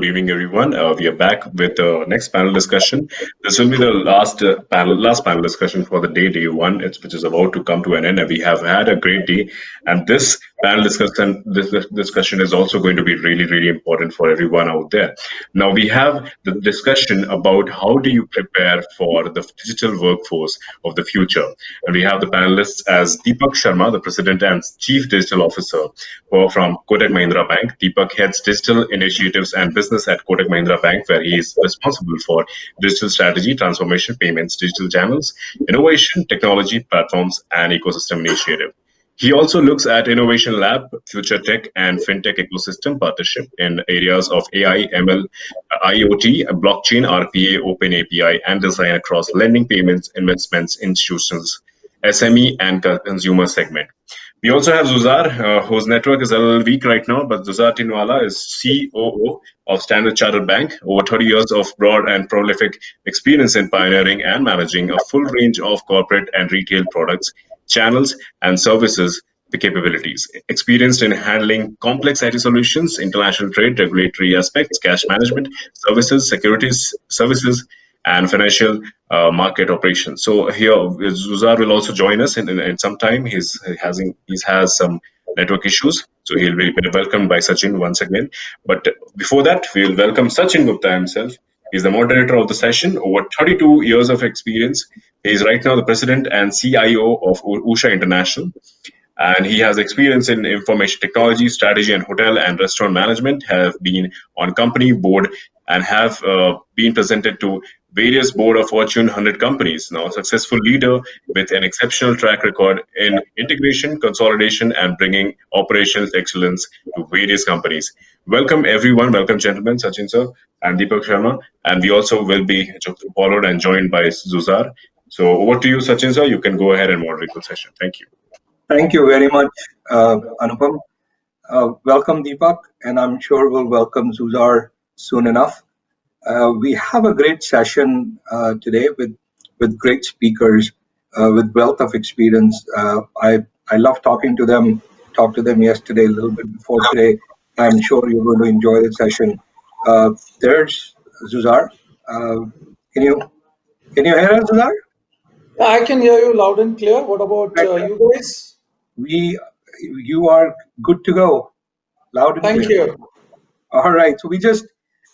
good evening, everyone. We are back with the next panel discussion. This will be the last panel discussion for the day one, which is about to come to an end. And we have had a great day, and this panel this discussion is also going to be really, really important for everyone out there. Now we have the discussion about how do you prepare for the digital workforce of the future, and we have the panelists as Deepak Sharma, the President and Chief Digital Officer from Kotak Mahindra Bank. Deepak heads digital initiatives and business at Kotak Mahindra Bank, where he is responsible for digital strategy, transformation, payments, digital channels, innovation, technology, platforms, and ecosystem initiative. He also looks at Innovation Lab, Future Tech, and FinTech ecosystem partnership in areas of AI, ML, IoT, blockchain, RPA, Open API, and design across lending, payments, investments, institutions, SME, and consumer segment. We also have Zuzar, whose network is a little weak right now, but Zuzar Tinwalla is COO of Standard Chartered Bank, over 30 years of broad and prolific experience in pioneering and managing a full range of corporate and retail products, channels, and services capabilities. Experienced in handling complex IT solutions, international trade, regulatory aspects, cash management, services, securities services, and financial market operations. So here, Zuzar will also join us in some time. He has some network issues, so he'll be welcomed by Sachin once again. But before that, we'll welcome Sachin Gupta himself. He's the moderator of the session, over 32 years of experience. He is right now the president and CIO of Usha International, and he has experience in information technology, strategy, and hotel and restaurant management, have been on company board, and have been presented to various board of Fortune 100 companies. Now, a successful leader with an exceptional track record in integration, consolidation, and bringing operations excellence to various companies. Welcome, everyone. Welcome, gentlemen, Sachin sir and Deepak Sharma. And we also will be followed and joined by Zuzar. So over to you, Sachin sir. You can go ahead and moderate the session. Thank you. Thank you very much, Anupam. Welcome, Deepak, and I'm sure we'll welcome Zuzar soon enough. We have a great session today with great speakers with wealth of experience. I love talking to them. Talked to them yesterday, a little bit before today. I'm sure you're going to enjoy the session. There's Zuzar. Can you hear us, Zuzar? Yeah, I can hear you loud and clear. What about you guys? You are good to go. Loud and Thank clear. you. All right. So we just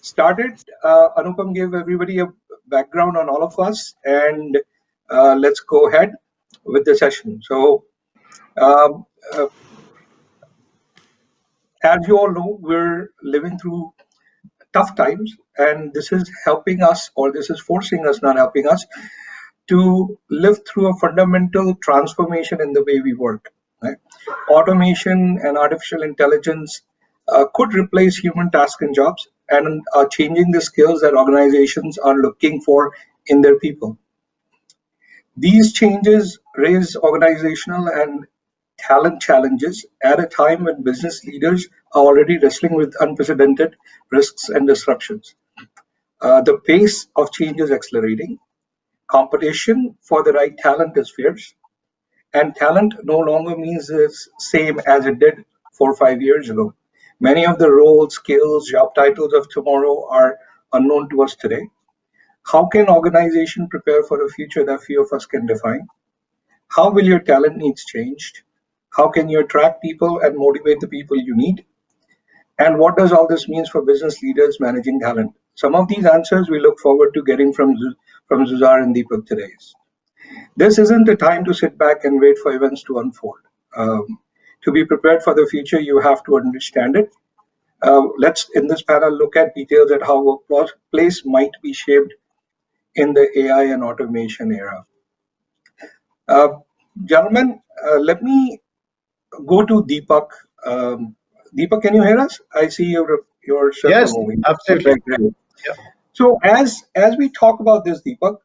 started. Anupam gave everybody a background on all of us, and let's go ahead with the session. So, as you all know, we're living through tough times, and this is helping us, or this is forcing us, not helping us, to live through a fundamental transformation in the way we work. Right? Automation and artificial intelligence could replace human tasks and jobs, and are changing the skills that organizations are looking for in their people. These changes raise organizational and talent challenges at a time when business leaders are already wrestling with unprecedented risks and disruptions. The pace of change is accelerating. Competition for the right talent is fierce, and talent no longer means the same as it did 4 or 5 years ago. Many of the roles, skills, job titles of tomorrow are unknown to us today. How can organization prepare for a future that few of us can define? How will your talent needs change? How can you attract people and motivate the people you need? And what does all this mean for business leaders managing talent? Some of these answers we look forward to getting from Zuzar and Deepak today. This isn't the time to sit back and wait for events to unfold. To be prepared for the future, you have to understand it. Let's, in this panel, look at details at how workplace might be shaped in the AI and automation era. Gentlemen, let me go to Deepak. Deepak, can you hear us? I see your Yes, moving. absolutely. Okay, great. Yeah. So as we talk about this, Deepak,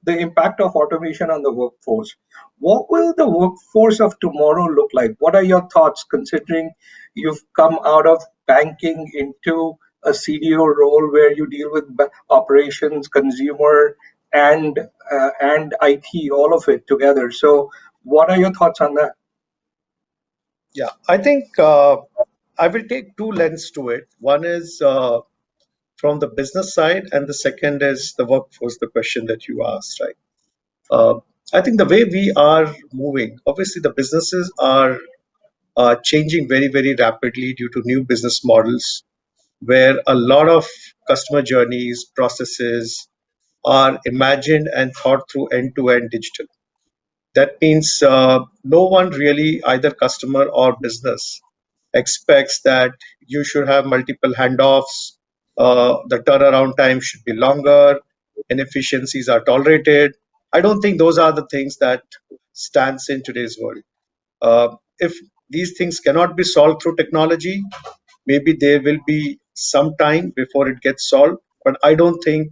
the impact of automation on the workforce, what will the workforce of tomorrow look like? What are your thoughts, considering you've come out of banking into a CDO role where you deal with operations, consumer, and IT, all of it together? So what are your thoughts on that? Yeah, I think I will take two lenses to it. One is from the business side, and the second is the workforce, the question that you asked, right? Uh, I think the way we are moving, obviously, the businesses are changing very, very rapidly due to new business models where a lot of customer journeys, processes are imagined and thought through end to end digital. That means no one really, either customer or business, expects that you should have multiple handoffs, the turnaround time should be longer, inefficiencies are tolerated. I don't think those are the things that stands in today's world. If these things cannot be solved through technology, maybe there will be some time before it gets solved. But I don't think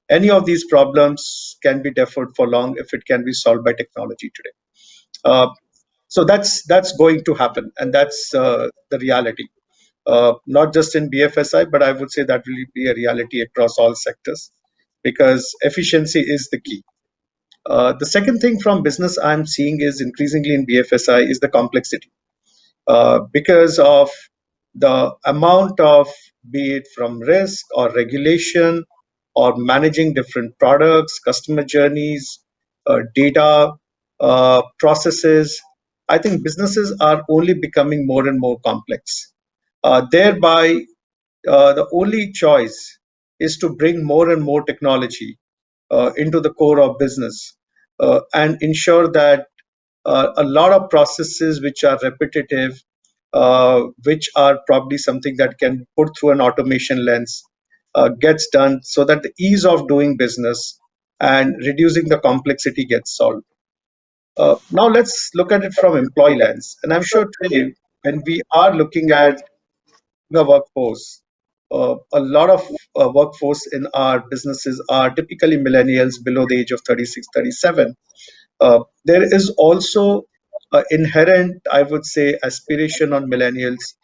any of these problems can be deferred for long if it can be solved by technology today. Uh, so that's going to happen, and that's the reality. Not just in BFSI, but I would say that will be a reality across all sectors because efficiency is the key. The second thing from business I'm seeing is increasingly in BFSI is the complexity because of the amount of, be it from risk or regulation or managing different products, customer journeys, data, processes. I think businesses are only becoming more and more complex. Thereby, the only choice is to bring more and more technology into the core of business and ensure that a lot of processes which are repetitive, which are probably something that can put through an automation lens, gets done so that the ease of doing business and reducing the complexity gets solved. Now let's look at it from employee lens. And I'm sure today, when we are looking at the workforce, a lot of workforce in our businesses are typically millennials below the age of 36, 37. There is also inherent, I would say, aspiration on millennials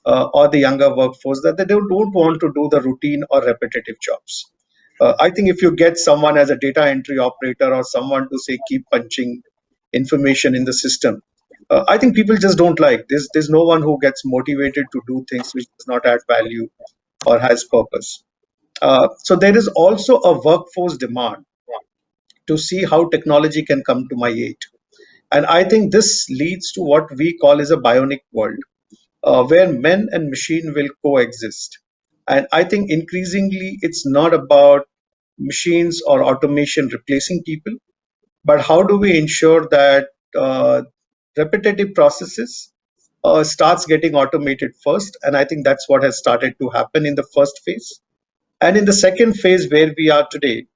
or the younger workforce that they don't want to do the routine or repetitive jobs. I think if you get someone as a data entry operator or someone to say keep punching information in the system, I think people just don't like this. There's no one who gets motivated to do things which does not add value or has purpose. So there is also a workforce demand to see how technology can come to my aid. And I think this leads to what we call as a bionic world, where men and machine will coexist. And I think increasingly it's not about machines or automation replacing people, but how do we ensure that repetitive processes starts getting automated first? And I think that's what has started to happen in the first phase. And in the second phase, where we are today,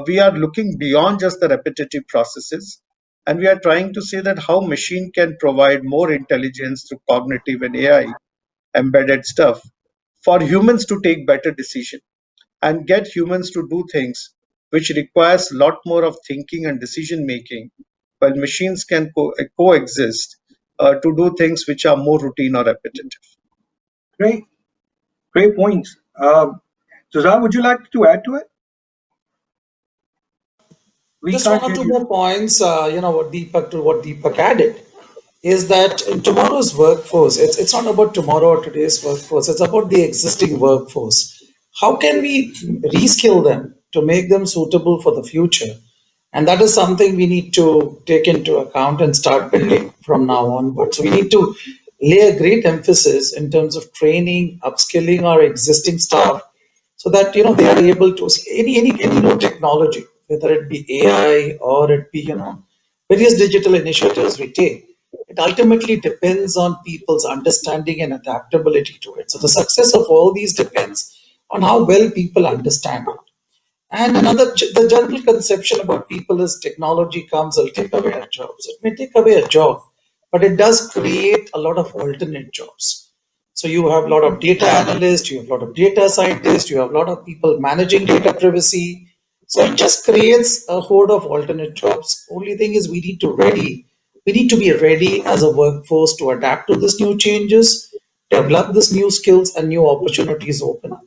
we are looking beyond just the repetitive processes, and we are trying to say that how machine can provide more intelligence through cognitive and AI embedded stuff for humans to take better decision and get humans to do things which requires a lot more of thinking and decision making, while machines can coexist to do things which are more routine or repetitive. Great, great points. Zuzar, would you like to add to it? We Just one can't or hear two you. more points, what Deepak added is that in tomorrow's workforce, it's not about tomorrow or today's workforce, it's about the existing workforce. How can we reskill them to make them suitable for the future? And that is something we need to take into account and start building from now onwards. So we need to lay a great emphasis in terms of training, upskilling our existing staff so that they are able to see any new technology, whether it be AI or it be various digital initiatives we take. It ultimately depends on people's understanding and adaptability to it. So the success of all these depends on how well people understand it. And the general conception about people is technology comes, will take away our jobs. It may take away a job, but it does create a lot of alternate jobs. So you have a lot of data analysts, you have a lot of data scientists, you have a lot of people managing data privacy. So it just creates a horde of alternate jobs. Only thing is we need to be ready as a workforce to adapt to these new changes, develop these new skills and new opportunities open up.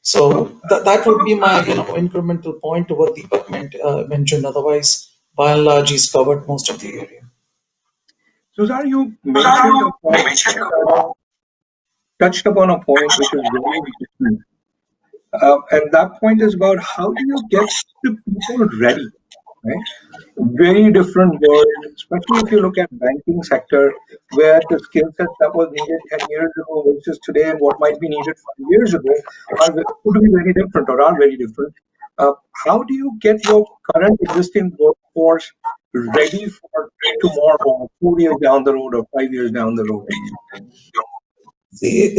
So that would be my incremental point to what Deepak mentioned. Otherwise, by and large, he's covered most of the area. Zuzar, you mentioned a point, touched upon a point which is very important. And that point is about how do you get the people ready, right? Very different world, especially if you look at banking sector, where the skill set that was needed 10 years ago versus today and what might be needed 5 years ago could be very different or are very different. How do you get your current existing workforce ready for tomorrow, or 4 years down the road, or 5 years down the road? See,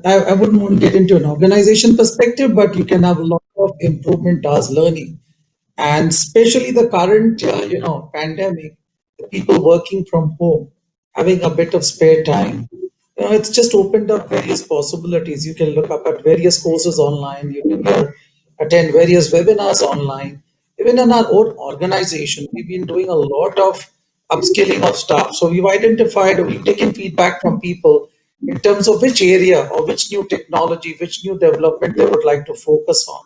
I wouldn't want to get into an organization perspective, but you can have a lot of improvement towards learning, and especially the current, pandemic, the people working from home, having a bit of spare time. It's just opened up various possibilities. You can look up at various courses online. You can attend various webinars online. Even in our own organization, we've been doing a lot of upskilling of staff. So we've identified, we've taken feedback from people in terms of which area or which new technology, which new development they would like to focus on.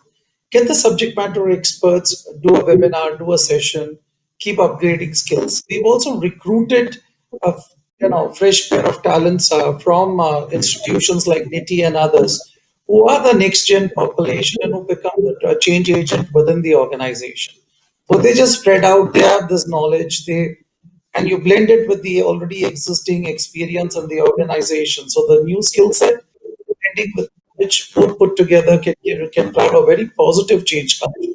Get the subject matter experts, do a webinar, do a session, keep upgrading skills. We've also recruited a fresh pair of talents from institutions like NITI and others, who are the next gen population and who become the change agent within the organization. So they just spread out. They have this knowledge. And you blend it with the already existing experience in the organization. So the new skill set, blending with which both put together can drive a very positive change culture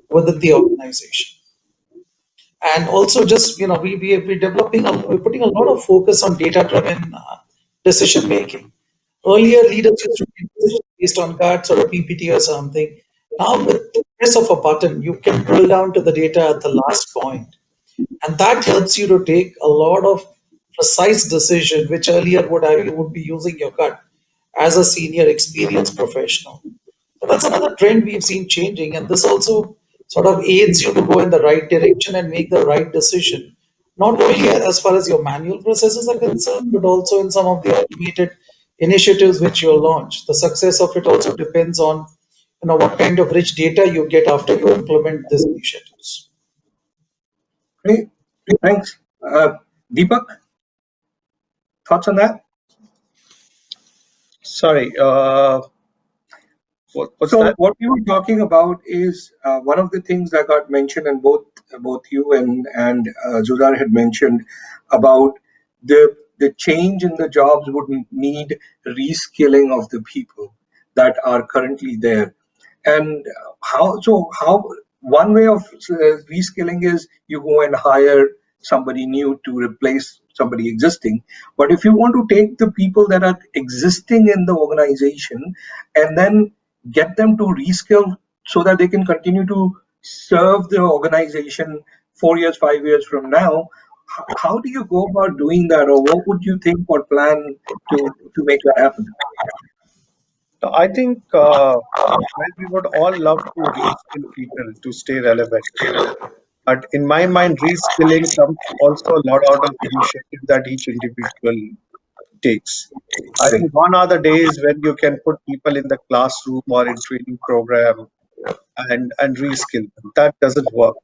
within the organization. And also, just we're developing, we're putting a lot of focus on data driven decision making. Earlier, leaders used to make decisions based on guts or a PPT or something. Now, with the press of a button, you can drill down to the data at the last point, and that helps you to take a lot of precise decision, which earlier you would be using your gut as a senior experienced professional. So that's another trend we've seen changing, and this also sort of aids you to go in the right direction and make the right decision, not only as far as your manual processes are concerned, but also in some of the automated initiatives which you'll launch. The success of it also depends on what kind of rich data you get after you implement these initiatives. Great, thanks. Deepak, thoughts on that? Sorry, what's So that? what we were talking about is one of the things that got mentioned, and both you and Zuzar had mentioned about the change in the jobs would need reskilling of the people that are currently there, and how one way of reskilling is you go and hire somebody new to replace somebody existing. But if you want to take the people that are existing in the organization and then get them to reskill so that they can continue to serve the organization 4 years, 5 years from now. How do you go about doing that, or what would you think or plan to make that happen? I think well, we would all love to reskill people to stay relevant. But in my mind, reskilling comes also a lot out of initiative that each individual takes. I Right. think gone are the days when you can put people in the classroom or in training program and reskill them. That doesn't work.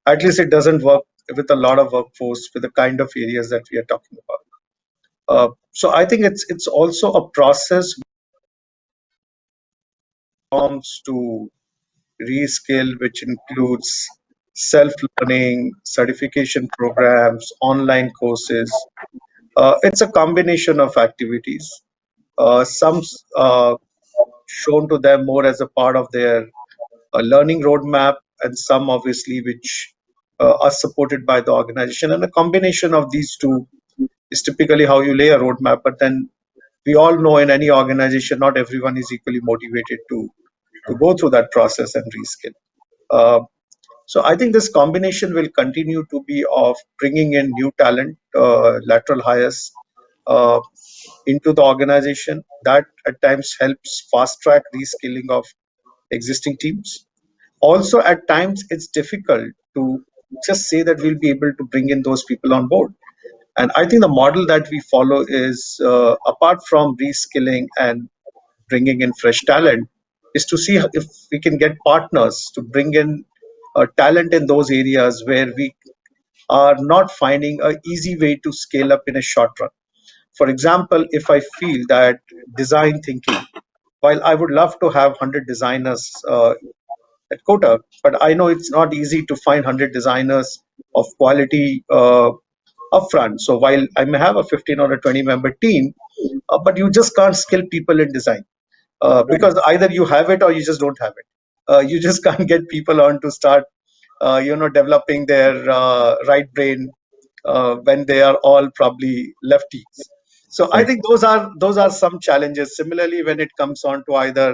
At least it doesn't work with a lot of workforce with the kind of areas that we are talking about. So I think it's also a process forms to reskill, which includes self-learning, certification programs, online courses. It's a combination of activities. Some shown to them more as a part of their learning roadmap, and some obviously which are supported by the organization. And a combination of these two is typically how you lay a roadmap. But then we all know in any organization, not everyone is equally motivated to go through that process and reskill. Uh, so I think this combination will continue to be of bringing in new talent, lateral hires uh, into the organization. That at times helps fast track reskilling of existing teams. Also, at times it's difficult to just say that we'll be able to bring in those people on board. And I think the model that we follow is apart from reskilling and bringing in fresh talent, is to see if we can get partners to bring in talent in those areas where we are not finding a easy way to scale up in a short run. For example, if I feel that design thinking while I would love to have 100 designers at Kotak, but I know it's not easy to find 100 designers of quality upfront. So while I may have a 15 or a 20 member team, but you just can't skill people in design Right. because either you have it or you just don't have it. You just can't get people on to start, developing their right brain when they are all probably lefties. So I Right. think those are some challenges. Similarly, when it comes on to either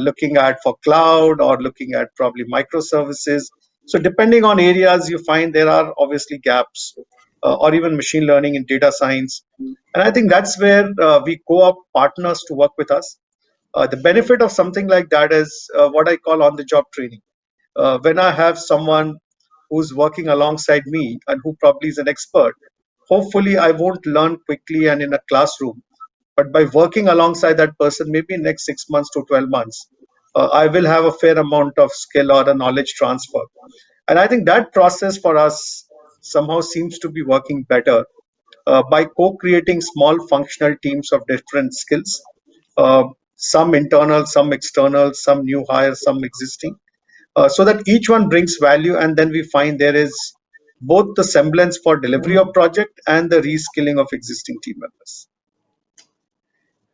looking at for cloud or looking at probably microservices. So depending on areas, you find there are obviously gaps, or even machine learning and data science. And I think that's where we co-op partners to work with us. The benefit of something like that is what I call on-the-job training. When I have someone who's working alongside me and who probably is an expert, hopefully I won't learn quickly and in a classroom, but by working alongside that person, maybe next 6 months to 12 months, I will have a fair amount of skill or a knowledge transfer. And I think that process for us somehow seems to be working better by co-creating small functional teams of different skills, some internal, some external, some new hires, some existing, so that each one brings value, and then we find there is both the semblance for delivery of project and the reskilling of existing team members.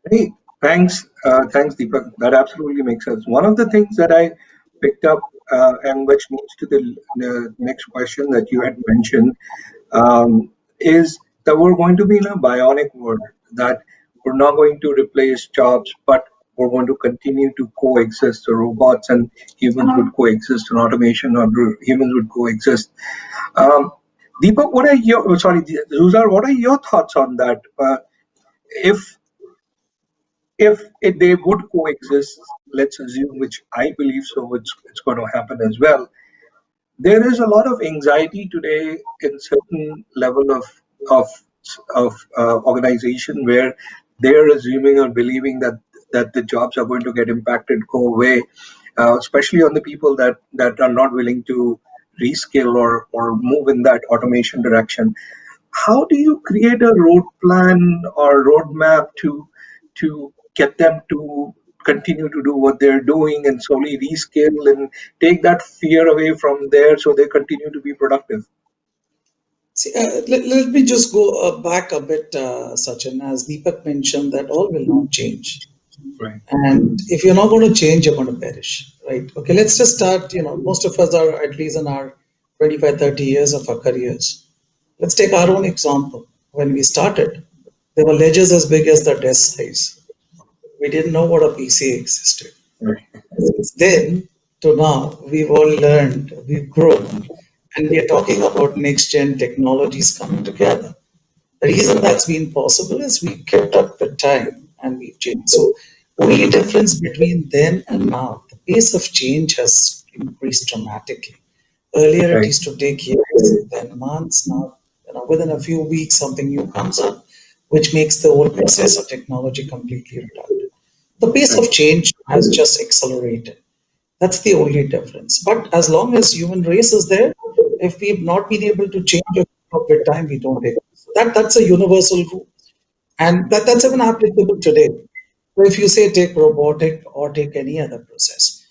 Hey, thanks, Deepak. That absolutely makes sense. One of the things that I picked up, and which leads to the next question that you had mentioned, is that we're going to be in a bionic world, that we're not going to replace jobs, but we're going to continue to coexist. The robots and humans would coexist, and automation or humans would coexist. Um, Deepak, what are your sorry, Zuzar, what are your thoughts on that? If if they would coexist, let's assume, which I believe so, it's going to happen as well. There is a lot of anxiety today in certain level of organization where they're assuming or believing that the jobs are going to get impacted, go away, especially on the people that are not willing to reskill or move in that automation direction. How do you create a road plan or roadmap to get them to continue to do what they're doing and slowly rescale and take that fear away from there so they continue to be productive? See, let me just go back a bit, Sachin, as Deepak mentioned that all will not change. Right. And if you're not going to change, you're going to perish, right? Okay, let's just start. Most of us are at least in our 25, 30 years of our careers. Let's take our own example. When we started, there were ledgers as big as the desk size. We didn't know what a PC existed. Right. Since then to now, we've all learned, we've grown, and we are talking about next gen technologies coming together. The reason that's been possible is we kept up with time and we've changed. So, only difference between then and now, the pace of change has increased dramatically. Earlier, it Right. used to take years, then months. Now, within a few weeks, something new comes up, which makes the whole process of technology completely redundant. The pace Right. of change has just accelerated. That's the only difference. But as long as human race is there, if we've not been able to change or keep up with time, we don't exist. That's a universal rule. And that's even applicable today. So if you say take robotic or take any other process,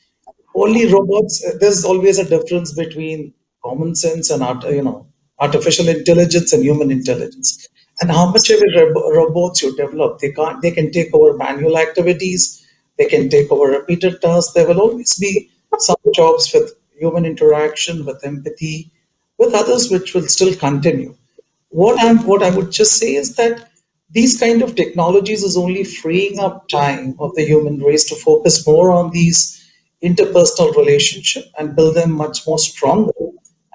only robots, there's always a difference between common sense and artificial intelligence and human intelligence. And how much ever robots you develop, they can take over manual activities, they can take over repeated tasks. There will always be some jobs with human interaction, with empathy, with others which will still continue. What I would just say is that these kind of technologies is only freeing up time of the human race to focus more on these interpersonal relationship and build them much more stronger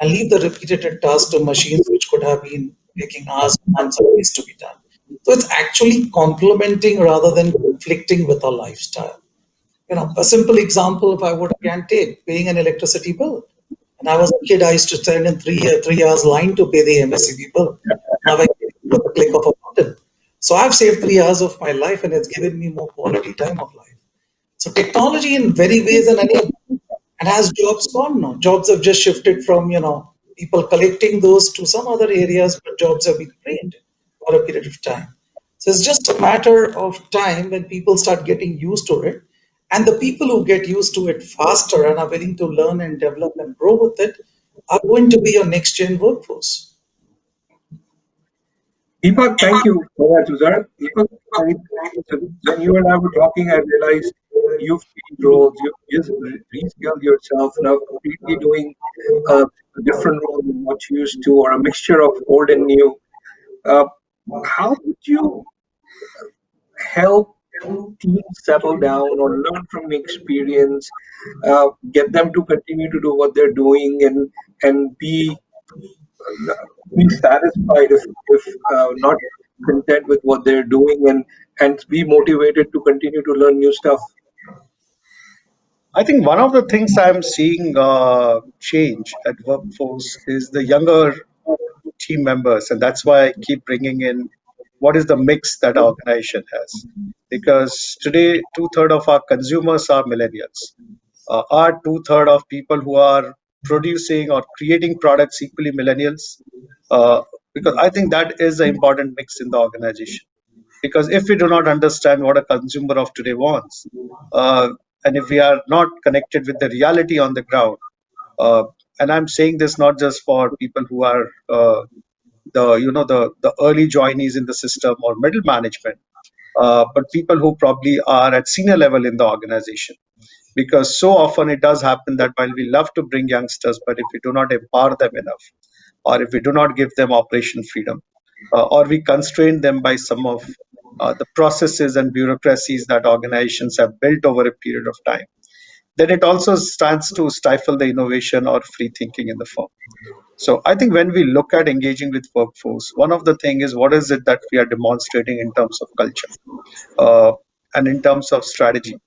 and leave the repetitive tasks to machines which could have been taking hours, months, or days to be done. So it's actually complementing rather than conflicting with our lifestyle. A simple example, if I would can take paying an electricity bill. When I was a kid, I used to stand in 3 hours line to pay the MSCB bill. Now I can with the click of a button. So I've saved 3 hours of my life, and it's given me more quality time of life. So technology in very ways and any, and has jobs gone? No, jobs have just shifted from people collecting those to some other areas, but jobs have been created for a period of time. So it's just a matter of time when people start getting used to it. And the people who get used to it faster and are willing to learn and develop and grow with it are going to be your next gen workforce. Deepak, thank you for that, Zuzar. Deepak, I, so when you and I were talking, I realized you've changed roles, you've just reskilled yourself, now completely doing a different role than what you used to, or a mixture of old and new. Uh, how would you help teams settle down or learn from experience, get them to continue to do what they're doing and be satisfied if not content with what they're doing and be motivated to continue to learn new stuff. I think one of the things I'm seeing change at workforce is the younger team members, and that's why I keep bringing in what is the mix that our organization has. Because today, two-thirds of our consumers are millennials. Are two-thirds of people who are producing or creating products equally millennials? Uh, because I think that is an important mix in the organization. Because if we do not understand what a consumer of today wants, uh, and if we are not connected with the reality on the ground, uh, and I'm saying this not just for people who are the early joinees in the system or middle management, but people who probably are at senior level in the organization. Because so often it does happen that while we love to bring youngsters, but if we do not empower them enough, or if we do not give them operation freedom, or we constrain them by some of the processes and bureaucracies that organizations have built over a period of time, then it also stands to stifle the innovation or free thinking in the firm. So I think when we look at engaging with workforce, one of the thing is what is it that we are demonstrating in terms of culture uh, and in terms of strategy,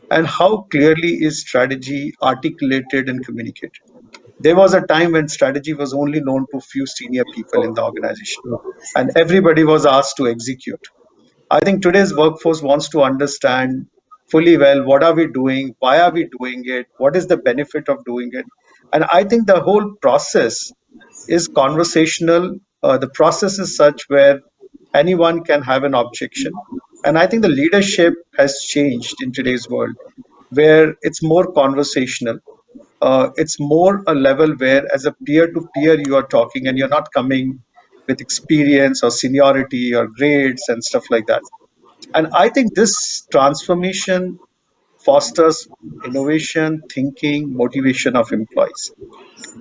and how clearly is strategy articulated and communicated. There was a time when strategy was only known to few senior people in the organization, and everybody was asked to execute. I think today's workforce wants to understand fully well what are we doing, why are we doing it, what is the benefit of doing it. And I think the whole process is conversational. The process is such where anyone can have an objection. And I think the leadership has changed in today's world, where it's more conversational. It's more a level where, as a peer to peer, you are talking and you're not coming with experience or seniority or grades and stuff like that. And I think this transformation fosters innovation, thinking, motivation of employees.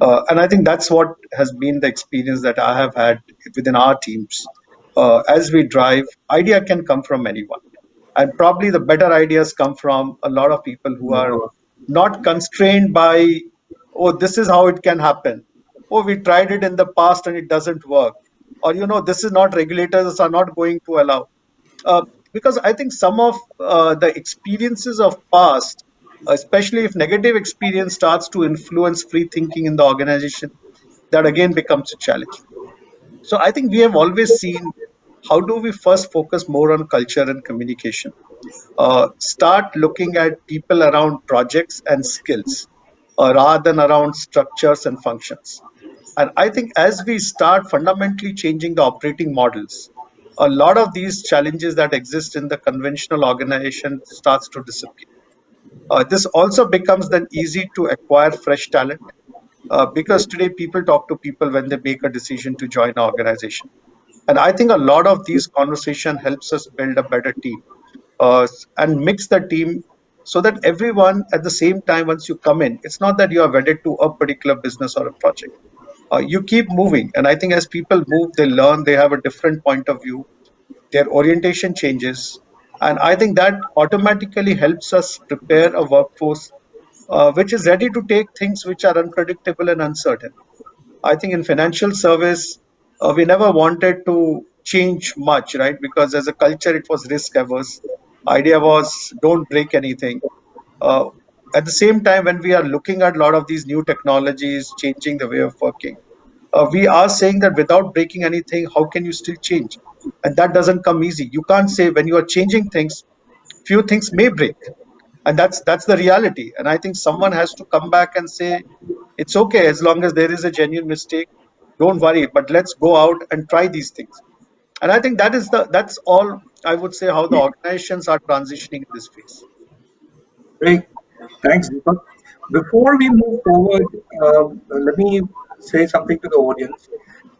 And I think that's what has been the experience that I have had within our teams. As we drive, idea can come from anyone. And probably the better ideas come from a lot of people who are not constrained by, oh, this is how it can happen. Oh, we tried it in the past and it doesn't work. Or, this is not regulators are not going to allow. Uh, because I think some of the experiences of past, especially if negative experience starts to influence free thinking in the organization, that again becomes a challenge. So I think we have always seen how do we first focus more on culture and communication, start looking at people around projects and skills rather than around structures and functions. And I think as we start fundamentally changing the operating models, a lot of these challenges that exist in the conventional organization starts to disappear. This also becomes then easy to acquire fresh talent because today people talk to people when they make a decision to join an organization. And I think a lot of these conversation helps us build a better team and mix the team so that everyone at the same time, once you come in, it's not that you are wedded to a particular business or a project. You keep moving. And I think as people move, they learn, they have a different point of view, their orientation changes. And I think that automatically helps us prepare a workforce which is ready to take things which are unpredictable and uncertain. I think in financial service, we never wanted to change much, right? Because as a culture, it was risk averse. Idea was don't break anything. Uh, at the same time, when we are looking at a lot of these new technologies changing the way of working, we are saying that without breaking anything, how can you still change? And that doesn't come easy. You can't say when you are changing things, few things may break, and that's the reality. And I think someone has to come back and say it's okay as long as there is a genuine mistake. Don't worry, but let's go out and try these things. And I think that's all I would say how the organizations are transitioning in this phase. Great. Thanks, Deepak. Before we move forward, let me say something to the audience.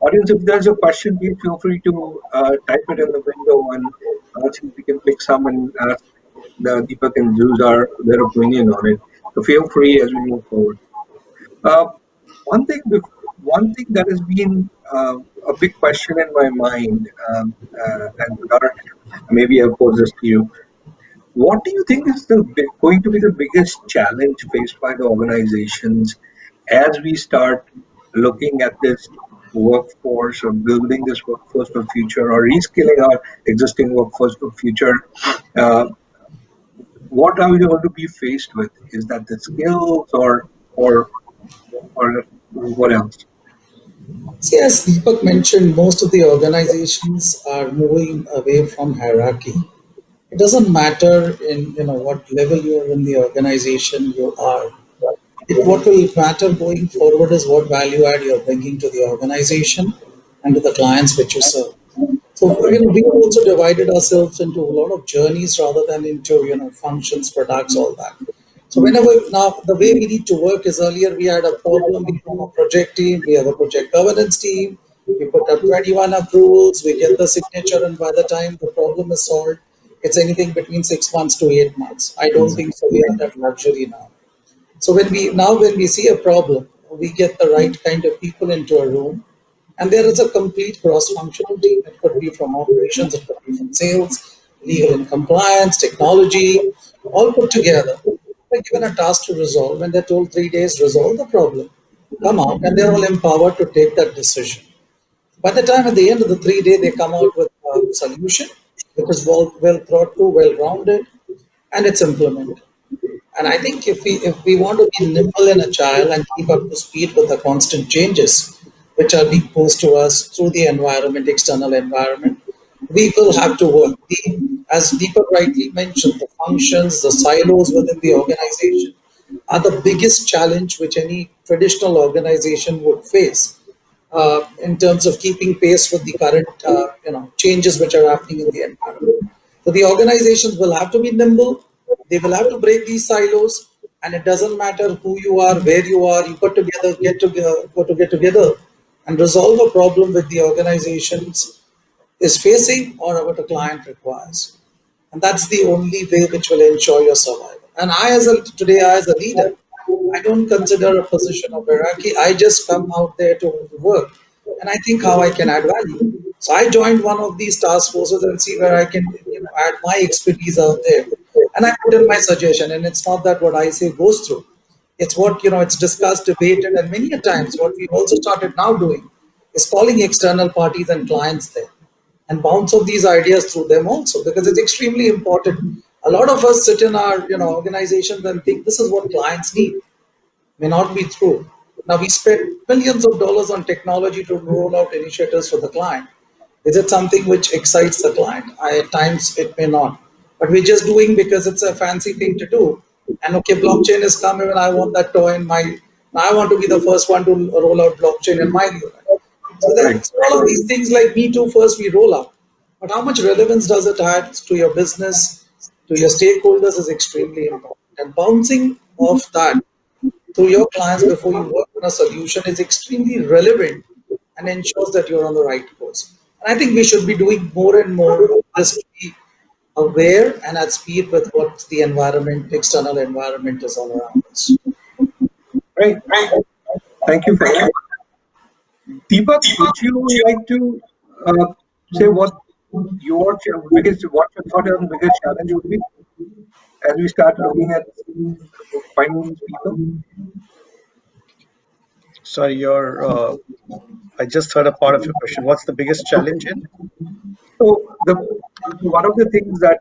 Audience, if there's a question, please feel free to type it in the window, and see if we can pick some and ask the Deepak and Zuzar their opinion on it. So feel free as we move forward. Uh, one thing, one thing that has been a big question in my mind, and Zuzar, maybe I'll pose this to you. What do you think is going to be the biggest challenge faced by the organizations as we start looking at this workforce or building this workforce for future or reskilling our existing workforce for future? Uh, what are we going to be faced with? Is that the skills or what else? See, as Deepak mentioned, most of the organizations are moving away from hierarchy. It doesn't matter in what level you are in the organization you are. What will matter going forward is what value add you're bringing to the organization and to the clients which you serve. So we've also divided ourselves into a lot of journeys rather than into functions, products, all that. So whenever now the way we need to work is earlier we had a problem, we form a project team, we have a project governance team, we put up 21 approvals, we get the signature, and by the time the problem is solved, it's anything between 6 months to 8 months. I don't think so. We have that luxury now. So when we see a problem, we get the right kind of people into a room, and there is a complete cross-functional team. It could be from operations, it could be from sales, legal and compliance, technology, all put together. They're given a task to resolve, and they're told 3 days resolve the problem. Come out, and they're all empowered to take that decision. By the time at the end of the 3 day, they come out with a solution which is well thought through, well rounded, and it's implemented. And I think if we want to be nimble and agile and keep up to speed with the constant changes which are being posed to us through the environment, external environment, we will have to work. As Deepak rightly mentioned, the functions, the silos within the organization are the biggest challenge which any traditional organization would face in terms of keeping pace with the current changes which are happening in the environment. So the organizations will have to be nimble. They will have to break these silos, and it doesn't matter who you are, where you are. You put together, get together, and resolve a problem with the organizations is facing or what a client requires. And that's the only way which will ensure your survival. And I as a leader, I don't consider a position of hierarchy. I just come out there to work and I think how I can add value. So I joined one of these task forces and see where I can add my expertise out there. And I put in my suggestion. And it's not that what I say goes through. It's what it's discussed, debated, and many a times what we've also started now doing is calling external parties and clients there and bounce off these ideas through them also because it's extremely important. A lot of us sit in our organizations and think this is what clients need. May not be true. Now we spend millions of dollars on technology to roll out initiatives for the client. Is it something which excites the client? At times it may not, but we're just doing because it's a fancy thing to do. And okay, blockchain is coming, and I want that toy in my. Now I want to be the first one to roll out blockchain in my unit. So Right. that's all of these things like me too. First we roll out, but how much relevance does it add to your business, to your stakeholders is extremely important. And bouncing off that to your clients before you work on a solution is extremely relevant and ensures that you're on the right course. And I think we should be doing more and more of this to be aware and at speed with what the environment, external environment is all around us. Right. Thank you for that. Deepak, would you like to say what what your thought on biggest challenge would be as we start looking at finding these people? Sorry, I just heard a part of your question. What's the biggest challenge in? So the one of the things that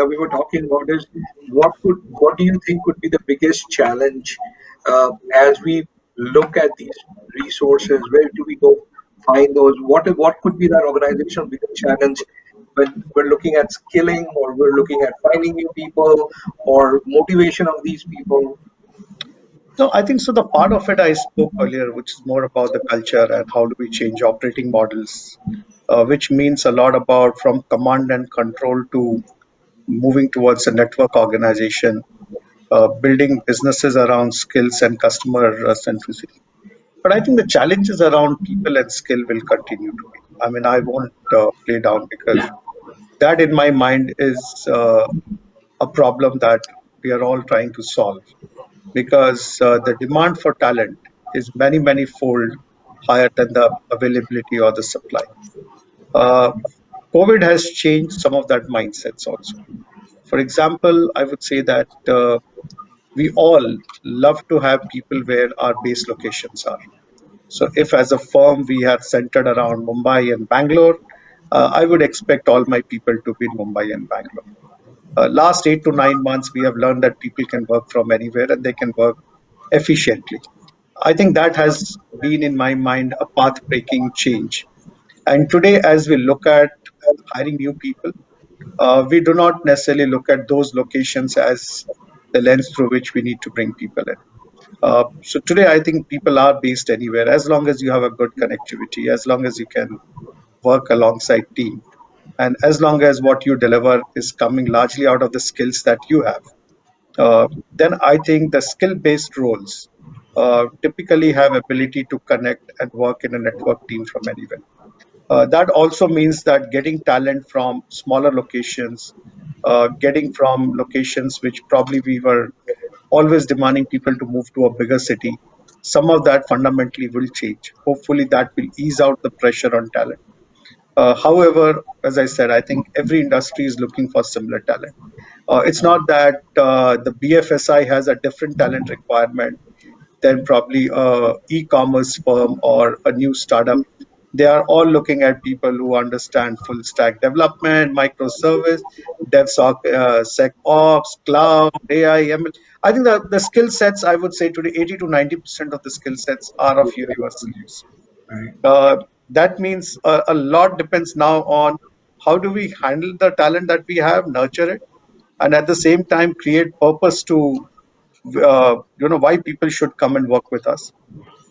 we were talking about is what do you think would be the biggest challenge as we look at these resources? Where do we go find those? What could be that organizational biggest challenge when we're looking at skilling or we're looking at finding new people or motivation of these people? No, I think so. The part of it I spoke earlier, which is more about the culture and how do we change operating models, which means a lot about from command and control to moving towards a network organization, building businesses around skills and customer centricity. But I think the challenges around people and skill will continue to be. I mean, I won't play down because that, in my mind, is a problem that we are all trying to solve because the demand for talent is many, many fold higher than the availability or the supply. Uh, COVID has changed some of that mindsets also. For example, I would say that we all love to have people where our base locations are. So, if as a firm we are centered around Mumbai and Bangalore, I would expect all my people to be in Mumbai and Bangalore. Last 8 to 9 months, we have learned that people can work from anywhere and they can work efficiently. I think that has been, in my mind, a path breaking change. And today, as we look at hiring new people, we do not necessarily look at those locations as the lens through which we need to bring people in. So today, I think people are based anywhere as long as you have a good connectivity, as long as you can work alongside team, and as long as what you deliver is coming largely out of the skills that you have. Then I think the skill-based roles typically have ability to connect and work in a network team from anywhere. That also means that getting talent from smaller locations, getting from locations which probably we were always demanding people to move to a bigger city, some of that fundamentally will change. Hopefully, that will ease out the pressure on talent. However, as I said, I think every industry is looking for similar talent. It's not that the BFSI has a different talent requirement than probably a e-commerce firm or a new startup. They are all looking at people who understand full stack development, microservice, DevSecOps, cloud, AI, ML. I think the skill sets, I would say today, 80 to 90% of the skill sets are of universal use. Right. Uh, that means a lot depends now on how do we handle the talent that we have, nurture it, and at the same time create purpose to why people should come and work with us.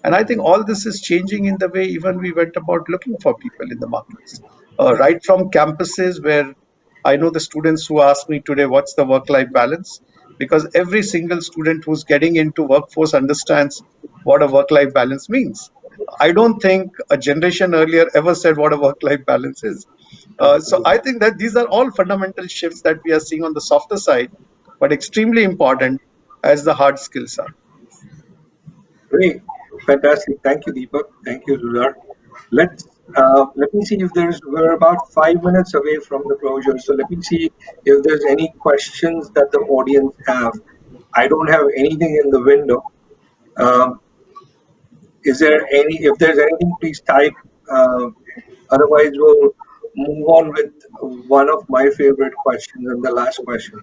And I think all this is changing in the way even we went about looking for people in the markets. Right from campuses where I know the students who ask me today, what's the work-life balance? Because every single student who's getting into workforce understands what a work-life balance means. I don't think a generation earlier ever said what a work-life balance is. So I think that these are all fundamental shifts that we are seeing on the softer side, but extremely important as the hard skills are. Great. Fantastic. Thank you, Deepak. Thank you, Zuzar. Let me see if we're about 5 minutes away from the closure. So let me see if there's any questions that the audience have. I don't have anything in the window. Um, is there any? If there's anything, please type. Uh, Otherwise, we'll move on with one of my favorite questions and the last question.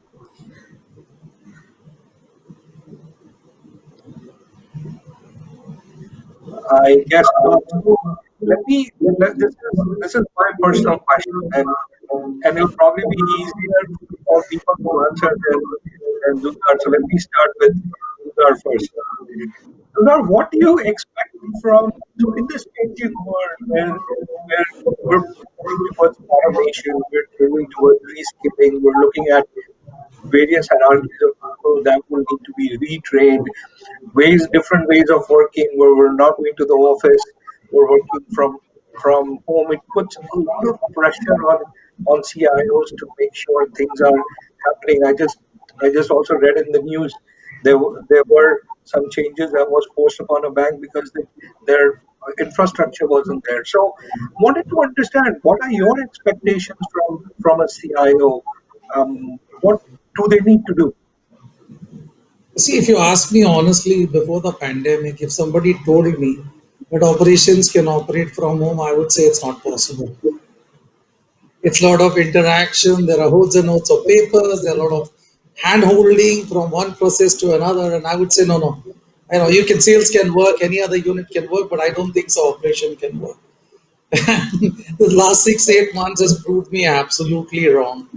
I guess not. So this is my personal question, and it'll probably be easier for people to answer than Zuzar. So let me start with Zuzar first. Zuzar, what do you expect from so in this changing world where we're moving towards automation, we're moving towards reskilling, we're looking at various hierarchies of people that will need to be retrained, different ways of working where we're not going to the office, we're working from home. It puts a lot of pressure on CIOs to make sure things are happening. I just also read in the news there were some changes that was forced upon a bank because their infrastructure wasn't there. So, wanted to understand what are your expectations from a CIO? What do they need to do? See, if you ask me honestly, before the pandemic, if somebody told me that operations can operate from home, I would say it's not possible. It's a lot of interaction. There are hordes and hordes of papers. There are a lot of hand holding from one process to another. And I would say, no, no. I know you can sales can work, any other unit can work, but I don't think so. Operation can work. The last 6 8 months has proved me absolutely wrong.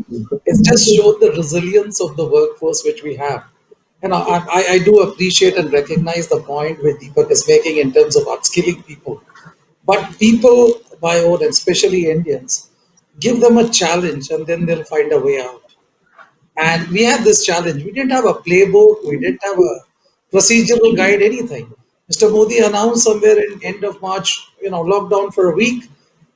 It's just showed the resilience of the workforce which we have. I do appreciate and recognize the point where Deepak is making in terms of upskilling people. But people, by own, especially Indians, give them a challenge and then they'll find a way out. And we had this challenge. We didn't have a playbook. We didn't have a procedural guide, anything. Mr. Modi announced somewhere in end of March, lockdown for a week.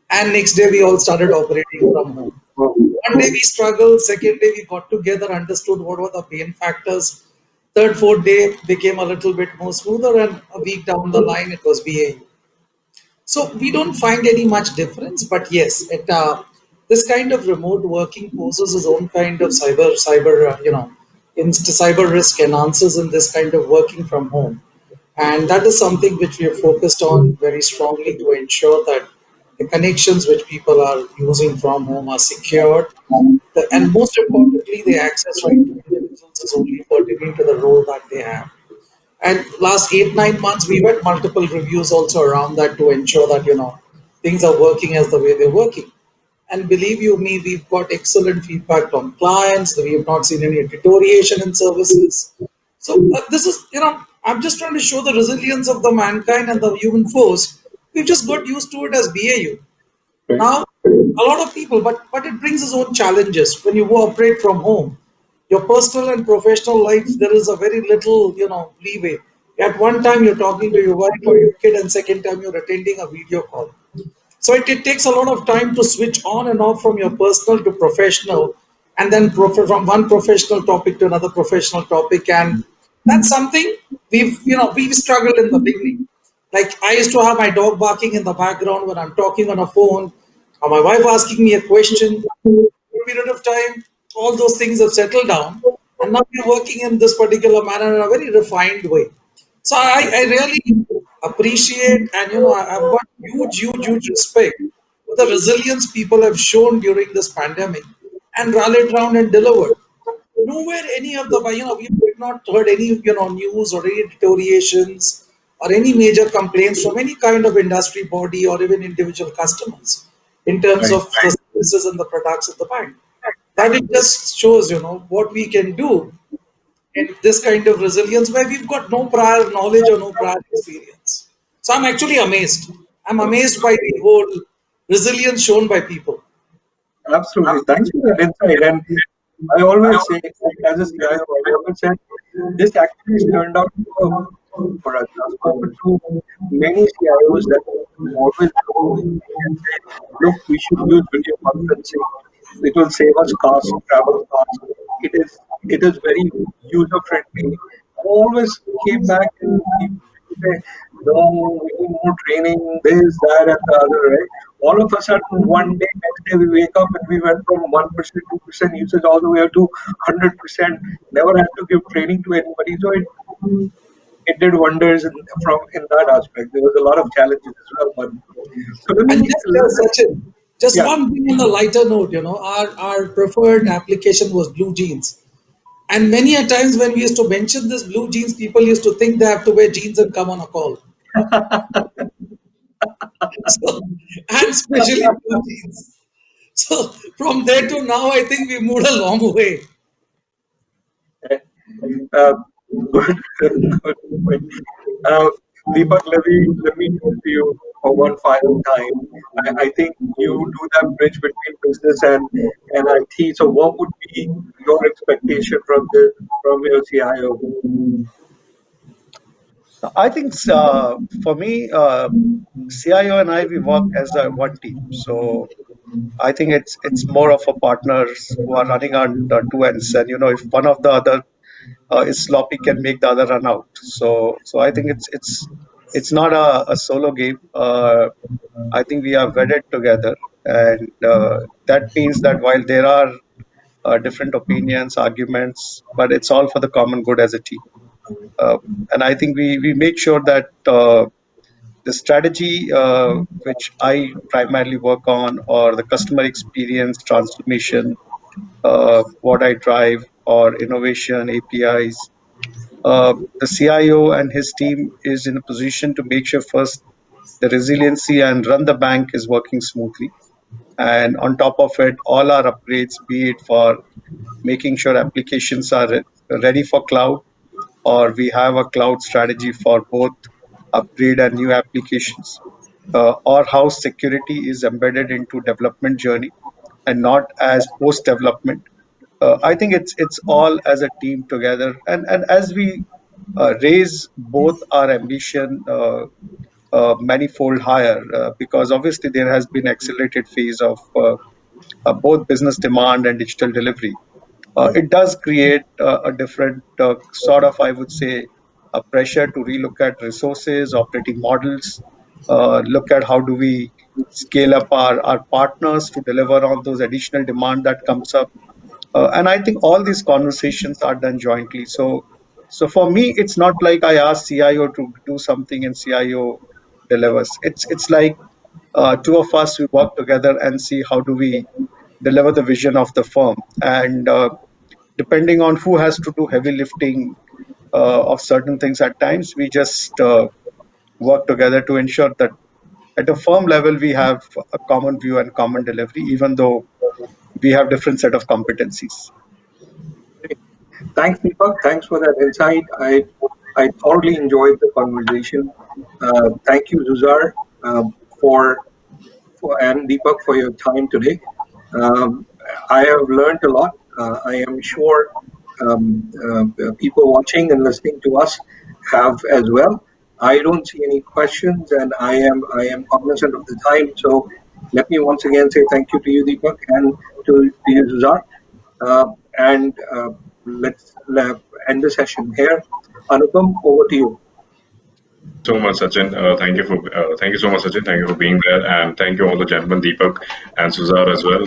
And next day we all started operating from home. One day we struggled. Second day we got together, understood what were the pain factors. Third, fourth day became a little bit more smoother. And a week down the line, it was BAU. So we don't find any much difference, but yes, this kind of remote working poses its own kind of cyber risk and answers in this kind of working from home, and that is something which we have focused on very strongly to ensure that the connections which people are using from home are secured, and most importantly, the access right to individuals is only pertaining to the role that they have. And last 8 9 months, we've had multiple reviews also around that to ensure that things are working as the way they're working. And believe you me, we've got excellent feedback from clients. We have not seen any deterioration in services. So this is I'm just trying to show the resilience of the mankind and the human force. We've just got used to it as BAU. Right. Now, a lot of people, but it brings its own challenges when you go operate from home. Your personal and professional life, there is a very little, leeway. At one time, you're talking to your wife or your kid, and second time, you're attending a video call. So it takes a lot of time to switch on and off from your personal to professional, and then from one professional topic to another professional topic, and that's something we've struggled in the beginning. Like I used to have my dog barking in the background when I'm talking on a phone, or my wife asking me a question. For a period of time, all those things have settled down, and now we're working in this particular manner in a very refined way. So I really appreciate, and I've got huge respect for the resilience people have shown during this pandemic and rallied around and delivered. Nowhere any of the we have not heard any news or any deteriorations or any major complaints from any kind of industry body or even individual customers in terms Right. of the services and the products of the bank. That it just shows what we can do in this kind of resilience where we've got no prior knowledge or no prior experience. So I'm actually amazed. I'm amazed by the whole resilience shown by people. Absolutely. Thanks for that insight. And I always say, like, as a CIO, I always said this actually turned out to be a boon for us. I've spoken to many CIOs that always look and say, look, we should use video conferencing. It will save us costs, travel costs. It is very user friendly. Always came back and people say, no, we need more training, this, that, and the other, right? All of a sudden, one day, next day, we wake up and we went from 1%, 2% usage all the way up to 100%. Never had to give training to anybody. So it did wonders in that aspect. There was a lot of challenges as well. But so And just Sachin, just yeah. one thing on a lighter note, our preferred application was blue jeans. And many a times when we used to mention this blue jeans, people used to think they have to wear jeans and come on a call. So, and especially blue jeans. So from there to now, I think we moved a long way. Uh, good, good point. Uh, Deepak, let me talk to you for one final time. I think you do that bridge between business and IT. So, what would be your expectation from your CIO? I think for me, CIO and I we work as a one team. So I think it's more of a partners who are running on two ends, and if one of the other is sloppy, can make the other run out. So I think it's not a solo game. I think we are wedded together, and that means that while there are different opinions, arguments, but it's all for the common good as a team. Uh, and I think we make sure that the strategy which I primarily work on, or the customer experience transformation, what I drive, or innovation, APIs, the CIO and his team is in a position to make sure first the resiliency and run the bank is working smoothly. And on top of it, all our upgrades, be it for making sure applications are ready for cloud, or we have a cloud strategy for both upgrade and new applications, or how security is embedded into development journey and not as post development. I think it's all as a team together, and as we raise both our ambition manifold higher, because obviously there has been accelerated phase of both business demand and digital delivery. It does create a different sort of, I would say, a pressure to relook at resources, operating models, look at how do we scale up our partners to deliver on those additional demand that comes up. And I think all these conversations are done jointly. So for me, it's not like I ask CIO to do something and CIO delivers. It's like two of us, we work together and see how do we deliver the vision of the firm. And depending on who has to do heavy lifting of certain things at times, we just work together to ensure that at a firm level we have a common view and common delivery, even though we have different set of competencies. Thanks, Deepak. Thanks for that insight. I thoroughly enjoyed the conversation. Thank you, Zuzar, for and Deepak for your time today. Um, I have learned a lot. I am sure people watching and listening to us have as well. I don't see any questions, and I am cognizant of the time. So let me once again say thank you to you, Deepak, and to you, Zuzar. And let's end the session here. Anupam, over to you. So much, Sachin. Thank you so much, Sachin. Thank you for being there, and thank you all the gentlemen, Deepak and Suzar as well.